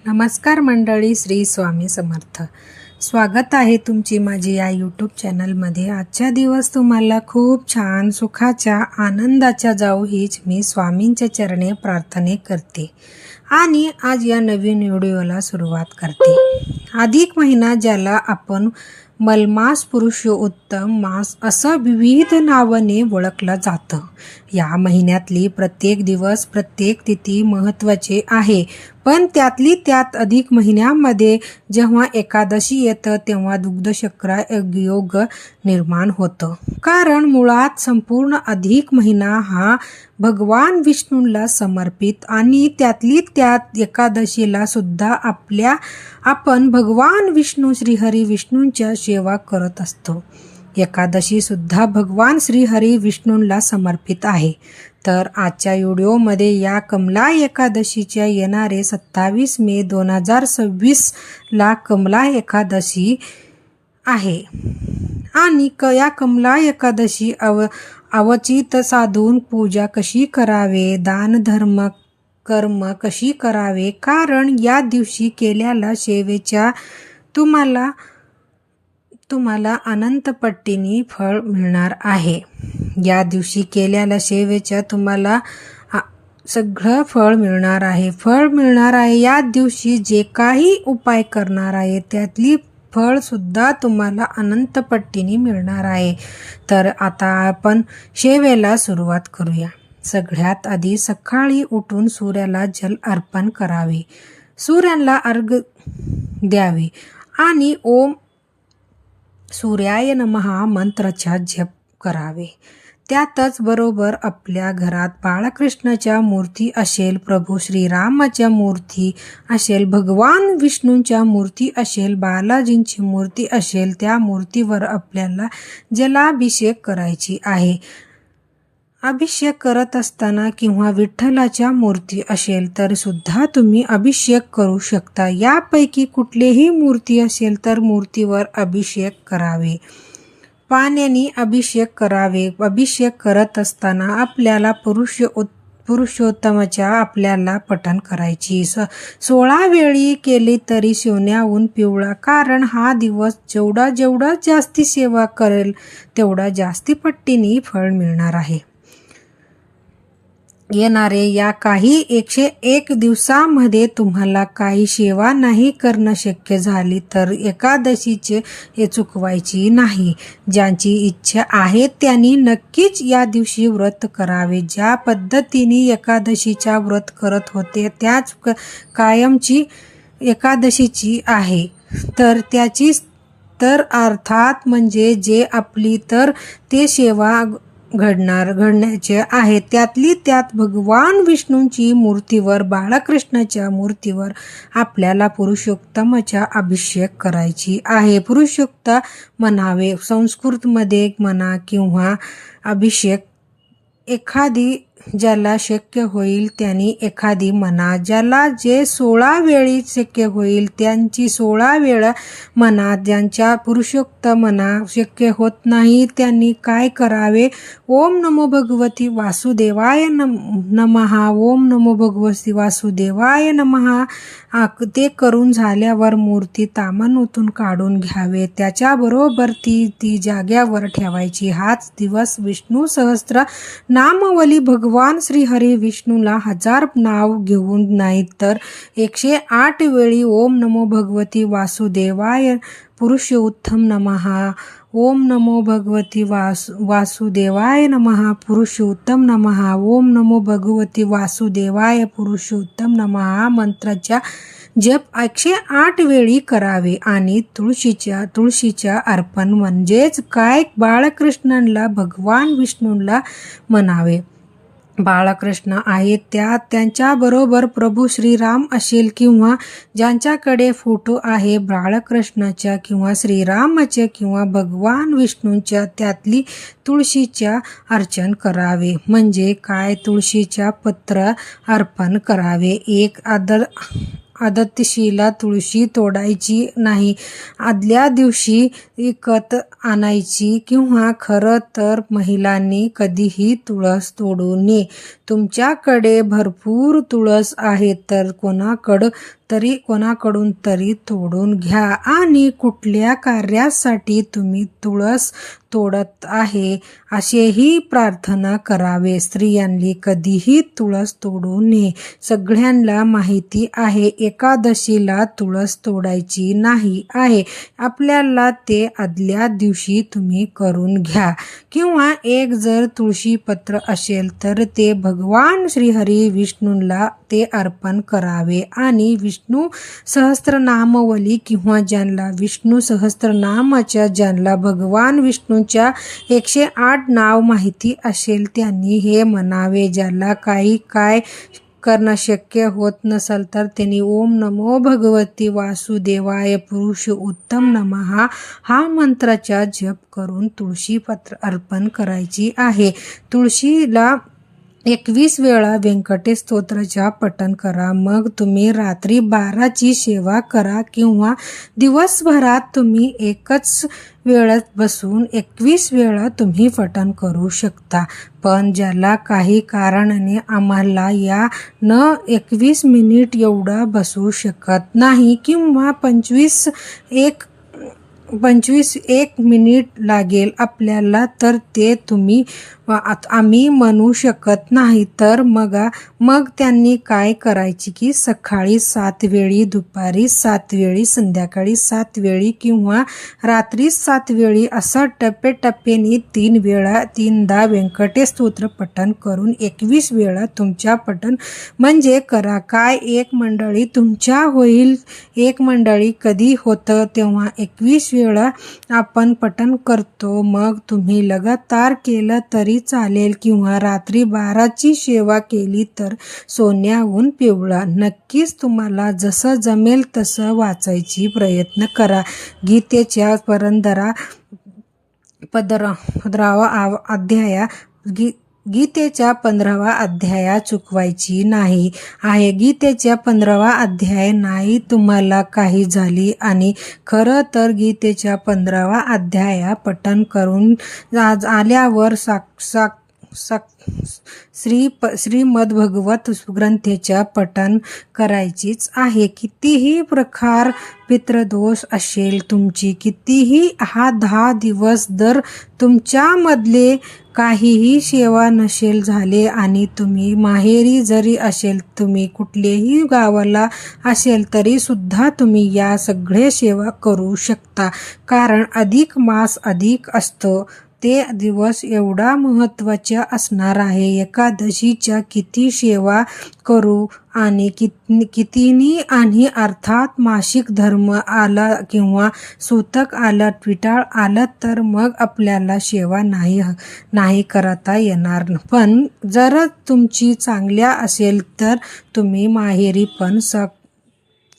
नमस्कार मंडळी, श्री स्वामी समर्थ. स्वागत आहे तुमची माझी या यूट्यूब चॅनलमध्ये. आजचा दिवस तुम्हाला खूप छान सुखाच्या आनंदाच्या जाऊ हीच मी स्वामींच्या चरणी प्रार्थना करते आणि आज या नवीन व्हिडिओला सुरुवात करते. अधिक महिना ज्याला आपण मलमास पुरुषोत्तम मास असं विविध नावाने ओळखलं जातं. या महिन्यातली प्रत्येक दिवस प्रत्येक तिथी महत्त्वाचे आहे, पण त्यातली त्यात अधिक महिन्यामध्ये जेव्हा एकादशी येतं तेव्हा दुग्धशर्करा योग निर्माण होतं. कारण मुळात संपूर्ण अधिक महिना हा भगवान विष्णूला समर्पित आणि त्यातली त्यात एकादशीला सुद्धा आपण भगवान विष्णू श्रीहरी विष्णूंच्या सेवा करत असतो. एकादशी सुद्धा भगवान श्रीहरी विष्णूंला समर्पित आहे. तर आजच्या व्हिडिओमध्ये या कमला एकादशीच्या येणारे 27 मे 2026 ला कमला एकादशी आहे आणि या कमला एकादशी अवचित साधून पूजा कशी करावे, दान धर्म कर्म कशी करावे, कारण या दिवशी केलेल्या सेवेच्या तुम्हाला अनंत पट्टीने फळ मिळणार आहे. या दिवशी केलेल्या सेवेच्या तुम्हाला सगळं फळ मिळणार आहे. या दिवशी जे काही उपाय करणार आहे त्यातली फळ सुद्धा तुम्हाला अनंत पट्टीने मिळणार आहे. तर आता आपण सेवेला सुरुवात करूया. सगळ्यात आधी सकाळी उठून सूर्याला जल अर्पण करावे, सूर्याला अर्घ द्यावे आणि ओम सूर्याय नमः मंत्राचा जप करावे. त्यातच बरोबर आपल्या घरात बाळकृष्णाच्या मूर्ती असेल, प्रभू श्रीरामाच्या मूर्ती असेल, भगवान विष्णूंच्या मूर्ती असेल, बालाजींची मूर्ती असेल, त्या मूर्तीवर आपल्याला जलाभिषेक करायची आहे. अभिषेक करत असताना किंवा विठ्ठलाच्या मूर्ती असेल तर सुद्धा तुम्ही अभिषेक करू शकता. यापैकी कुठलीही मूर्ती असेल तर मूर्तीवर अभिषेक करावे, पाण्याने अभिषेक करावे. अभिषेक करत असताना आपल्याला पुरुषोत्तमाच्या आपल्याला पठण करायची. 16 वेळी केली तरी सोन्याहून पिवळा, कारण हा दिवस जेवढा जास्ती सेवा करेल तेवढा जास्ती पट्टीने फळ मिळणार आहे. येणारे या काही 101 दिवसामध्ये तुम्हाला काही सेवा नाही करणं शक्य झाली तर एकादशीचे हे चुकवायची नाही. ज्यांची इच्छा आहे त्यांनी नक्कीच या दिवशी व्रत करावे. ज्या पद्धतीने एकादशीचा व्रत करत होते त्याच कायमची एकादशीची आहे तर त्याची तर अर्थात म्हणजे जे आपली तर ते सेवा घडण्याचे आहे. त्यातली त्यात भगवान विष्णूंची मूर्तीवर, बाळकृष्णाच्या मूर्तीवर आपल्याला पुरुषोत्तमाचा अभिषेक करायची आहे. पुरुषोक्त म्हणावे, संस्कृतमध्ये म्हणा किंवा अभिषेक एखादी ज्याला शक्य होईल त्यांनी एखादी म्हणा. ज्याला जे 16 वेळी शक्य होईल त्यांची 16 वेळा म्हणा. ज्यांच्या पुरुषोक्त म्हणा शक्य होत नाही त्यांनी काय करावे, ओम नमो भगवती वासुदेवाय नमः, ओम नमो भगवती वासुदेवाय नमः. ते करून झाल्यावर मूर्ती तामणातून काढून घ्यावे. त्याच्याबरोबर ती जाग्यावर ठेवायची. हाच दिवस विष्णू सहस्त्र नामवली भगवान श्रीहरी विष्णूला 1000 नाव घेऊन नाही तर 108 वेळी ओम नमो भगवती वासुदेवाय पुरुषोत्तम नमः, ओम नमो भगवती वासुदेवाय नमः पुरुषोत्तम नमः, ओम नमो भगवती वासुदेवाय पुरुषोत्तम नमः मंत्राचा जप 108 वेळी करावे. आणि तुळशीच्या अर्पण म्हणजेच काय, बाळकृष्णांना भगवान विष्णूंना म्हणावे. बाळकृष्ण आहेत त्यांच्याबरोबर प्रभू श्रीराम असेल किंवा ज्यांच्याकडे फोटो आहे बाळकृष्णाच्या किंवा श्रीरामाचे किंवा भगवान विष्णूंच्या त्यातली तुळशीच्या अर्चन करावे. म्हणजे काय, तुळशीच्या पत्र अर्पण करावे. एक आदतशीला तुळशी तोडायची नाही, आदल्या दिवशी विकत आणायची किंवा खरं तर महिलांनी कधीही तुळस तोडू नये. तुमच्याकडे भरपूर तुळस आहे तर कोणाकडं तरी कोणाकडून तरी तोडून घ्या आणि कुठल्या कार्यासाठी तुम्ही तुळस तोडत आहे असेही प्रार्थना करावे. स्त्रियांनी कधीही तुळस तोडू नये. सगळ्यांना माहिती आहे एकादशीला तुळस तोडायची नाही आहे. आपल्याला ते आदल्या दिवशी तुम्ही करून घ्या. किंवा एक जर तुळशीपत्र असेल तर ते भगवान श्रीहरी विष्णूंना ते अर्पण करावे आणि विष्णू सहस्त्रनामावली किंवा ज्यांना विष्णू सहस्त्रनामाच्या ज्यांना भगवान विष्णूच्या 108 नाव माहिती असेल त्यांनी हे म्हणावे. ज्याला काय करणं शक्य होत नसेल तर त्यांनी ओम नमो भगवती वासुदेवाय पुरुषोत्तम नमः हा मंत्राचा जप करून तुळशीपत्र अर्पण करायची आहे. तुळशीला 21 वेळा व्यंकटेश स्तोत्राचा पठण करा. मग तुम्ही रात्री 12ची सेवा करा किंवा दिवसभरात तुम्ही एकच वेळात बसून 21 वेळा तुम्ही पठण करू शकता. पण ज्याला काही कारणाने आम्हाला या 21 मिनिट एवढा बसू शकत नाही किंवा 25 मिनिट लागेल आपल्याला तर ते आम्ही म्हणू शकत नाही. तर मग त्यांनी काय करायचे की सकाळी 7 वेळी, दुपारी 7 वेळी, संध्याकाळी 7 वेळी किंवा रात्री 7 वेळी असं टप्प्याटप्प्याने 3दा व्यंकटेश स्तोत्र पठण करून 21 वेळा तुमच्या पठण म्हणजे करा. काय एक मंडळी तुमच्या होईल. एक मंडळी कधी होतं तेव्हा 21 वेळा आपण पठण करतो. मग तुम्ही लगातार केलं तरी चालेल किंवा रात्री 12ची सेवा केली तर सोन्याहून पिवळा. नक्कीच तुम्हाला जसं जमेल तसं वाचायची प्रयत्न करा. गीतेच्या 15वा अध्याय गीतेच्या 15वा अध्याय चुकवायची नाही आहे. गीतेच्या 15वा अध्याय नाही तुम्हाला काही झाली आणि खरं तर गीतेच्या 15वा अध्याय पठण करून आल्यावर श्रीमद्भगवत ग्रंथाच्या पठण करायचीच आहे. कितीही प्रकार पितृदोष असेल तुमची, कितीही 10 दिवस जर तुमच्यामधले काहीही सेवा नसेल झाले आणि तुम्ही माहेरी जरी असेल, तुम्ही कुठल्याही गावाला असेल तरी सुद्धा तुम्ही या सगळे सेवा करू शकता. कारण अधिक मास अधिक असतो ते दिवस एवढा महत्त्वाचा असणार आहे. एकादशीच्या किती सेवा करू आणि कितीनी आणि अर्थात मासिक धर्म आला किंवा सूतक आलं, ट्विटाळ आलं तर मग आपल्याला सेवा नाही करता येणार. पण जर तुमची चांगल्या असेल तर तुम्ही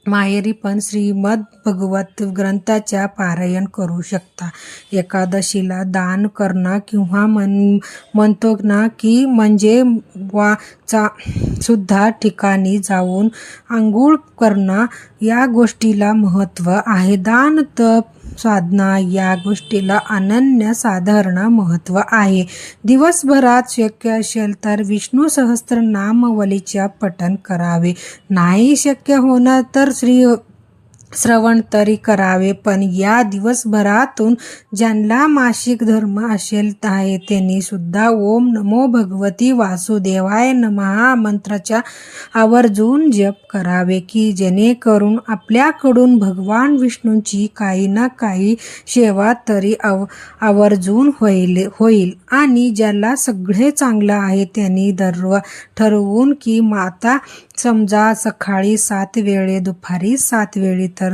माहेरी पण श्रीमद भगवत ग्रंथाच्या पारायण करू शकता. एकादशीला दान करणं किंवा म्हणतो ना की म्हणजे सुद्धा ठिकाणी जाऊन आंघोळ करणं या गोष्टीला महत्त्व आहे. दान, तप, साधना या गोष्टीला अनन्यसाधारण महत्त्व आहे. दिवसभरात शक्य असेल तर विष्णू सहस्त्रनामावलीचे पठण करावे. नाही शक्य होणार तर श्रवण तरी करावे. पण या दिवसभरातून ज्यांना मासिक धर्म असेल आहे त्यांनी सुद्धा ओम नमो भगवती वासुदेवाय नमः मंत्राचा आवर्जून जप करावे की जेणेकरून आपल्याकडून भगवान विष्णूंची काही ना काही सेवा तरी आवर्जून होईल. आणि ज्याला सगळे चांगलं आहे त्यांनी ठरवून की माता समजा सकाळी 7 वेळे, दुपारी 7 वेळी तर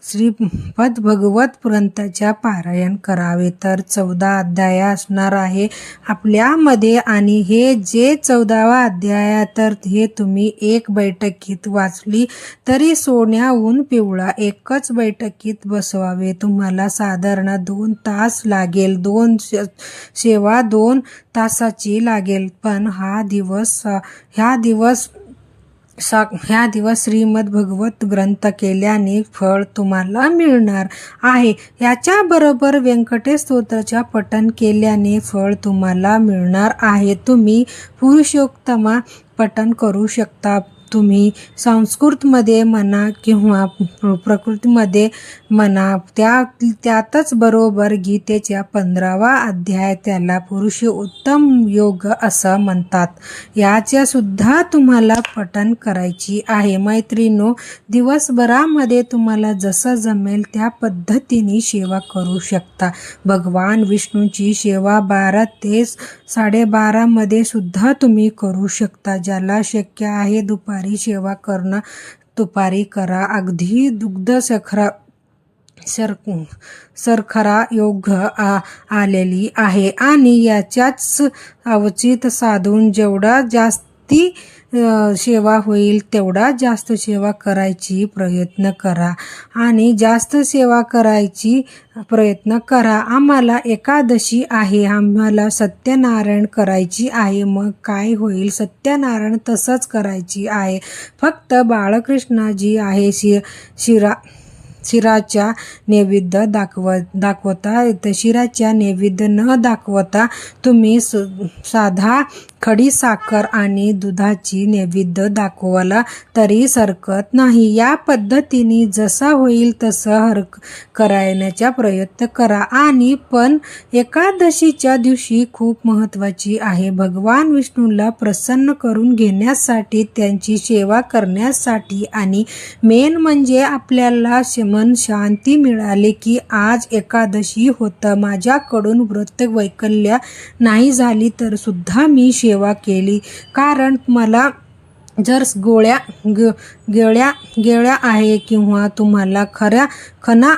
श्रीमद भगवत ग्रंथाच्या पारायण करावे. तर 14 अध्याय असणार आहे आपल्यामध्ये आणि हे जे 14वा अध्याय तर हे तुम्ही एक बैठकीत वाचली तरी सोन्याहून पिवळा. एकच बैठकीत बसवावे. तुम्हाला साधारण 2 तास लागेल. 2 सेवा 2 तासाची लागेल. पण ह्या दिवस श्रीमद भगवत ग्रंथ केल्याने फळ तुम्हाला मिळणार आहे. याच्याबरोबर व्यंकटेश स्तोत्राच्या पठण केल्याने फळ तुम्हाला मिळणार आहे. तुम्ही पुरुषोत्तम पठण करू शकता. तुम्ही संस्कृतमध्ये म्हणा किंवा प्रकृतीमध्ये म्हणा, त्यातच बरोबर गीतेच्या 15वा अध्याय त्याला पुरुषोत्तम योग असं म्हणतात. याच्या सुद्धा तुम्हाला पठण करायची आहे. मैत्रिणींनो, दिवसभरामध्ये तुम्हाला जसं जमेल त्या पद्धतीने सेवा करू शकता. भगवान विष्णूची सेवा 12 ते 12:30 मध्ये सुद्धा तुम्ही करू शकता. ज्याला शक्य आहे दुपारी सेवा करणं, दुपारी करा. अगदी दुग्ध सरखरा योग आलेली आहे आणि याच्याच अवचित साधून जेवढा जास्ती सेवा होईल तेवढा जास्त सेवा करायची प्रयत्न करा आणि जास्त सेवा करायची प्रयत्न करा. आम्हाला एकादशी आहे, आम्हाला सत्यनारायण करायची आहे. मग काय होईल, सत्यनारायण तसंच करायची आहे. फक्त बाळकृष्णाजी आहे शिराच्या नैवेद्य दाखवता शिराच्या नैवेद्य न दाखवता तुम्ही साधा खडी साखर आणि दुधाची नैवेद्य दाखवला तरी हरकत नाही. या पद्धतीने जसा होईल तसं करण्याचा प्रयत्न करा. आणि पण एकादशीच्या दिवशी खूप महत्त्वाची आहे. भगवान विष्णूला प्रसन्न करून घेण्यासाठी, त्यांची सेवा करण्यासाठी आणि मेन म्हणजे आपल्याला मन शांती मिळाले की आज एकादशी होतं, माझ्याकडून व्रत वैकल्य नाही झाली तर सुद्धा मी सेवा केली. कारण मला जर गेळ्या आहे किंवा तुम्हाला खना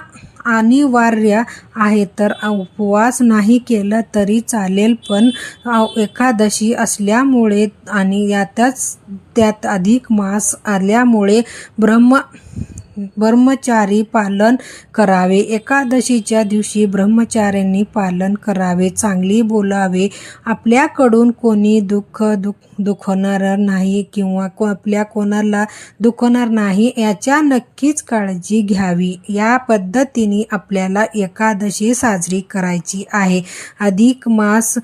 अनिवार्य आहे तर उपवास नाही केला तरी चालेल, पण एकादशी असल्यामुळे आणि त्यात अधिक मास आल्यामुळे ब्रह्मचारी पालन करावे. एकादशीच्या दिवशी ब्रह्मचार्यांनी पालन करावे, चांगली बोलावे, आपल्याकडून कोणी दुखवणार नाही किंवा आपल्या कोणाला दुखवणार नाही याच्या नक्कीच काळजी घ्यावी. या पद्धतीने आपल्याला एकादशी साजरी करायची आहे. अधिक मास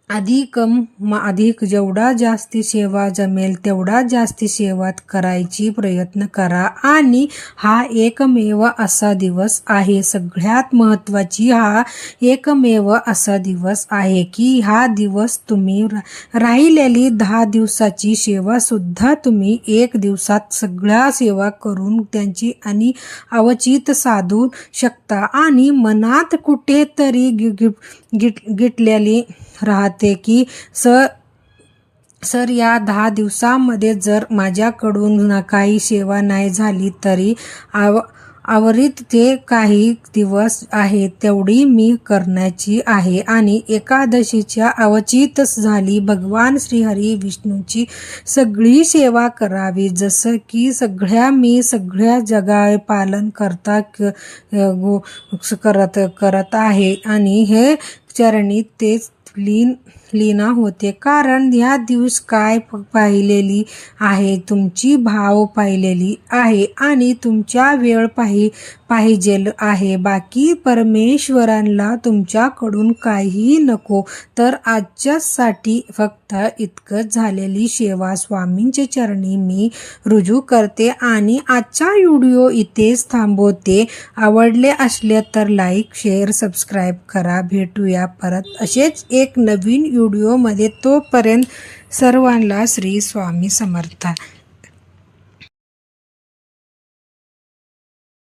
अधिक जेवढा जास्ती सेवा जमेल तेवढा जास्ती सेवा करायची प्रयत्न करा. आणि हा एकमेव असा दिवस आहे, सगळ्यात महत्त्वाची हा एकमेव असा दिवस आहे की हा दिवस तुम्ही राहिलेली 10 दिवसाची सेवा सुद्धा तुम्ही 1 दिवसात सगळ्या सेवा करून त्यांची आणि अवचित साधू शकता. आणि मनात कुठेतरी गिटलेली राहते की सर या 10 दिवसामध्ये जर माझ्याकडून काही सेवा नाही झाली तरी आवरीत ते काही दिवस आहे तेवढी मी करण्याची आहे. आणि एकादशीच्या अवचित झाली भगवान श्रीहरी विष्णूची सगळी सेवा करावी. जसं की सगळ्या जगा पालन करत आहे आणि हे चरणी तेच लीना होते. कारण ह्या दिवस काय पाहिलेली आहे, तुमची भाव पाहिलेली आहे आणि तुमच्या वेळ पाहिजेल आहे. बाकी परमेश्वरांना तुमच्याकडून काही नको, तर आजच्यासाठी फक्त इतकंच झालेली सेवा स्वामींचे चरणी मी रुजू करते आणि आजचा व्हिडिओ इथेच थांबवते. आवडले असले तर लाईक, शेअर, सबस्क्राईब करा. भेटूया परत असेच एक नवीन व्हिडिओमध्ये. तोपर्यंत सर्वांना श्री स्वामी समर्थ.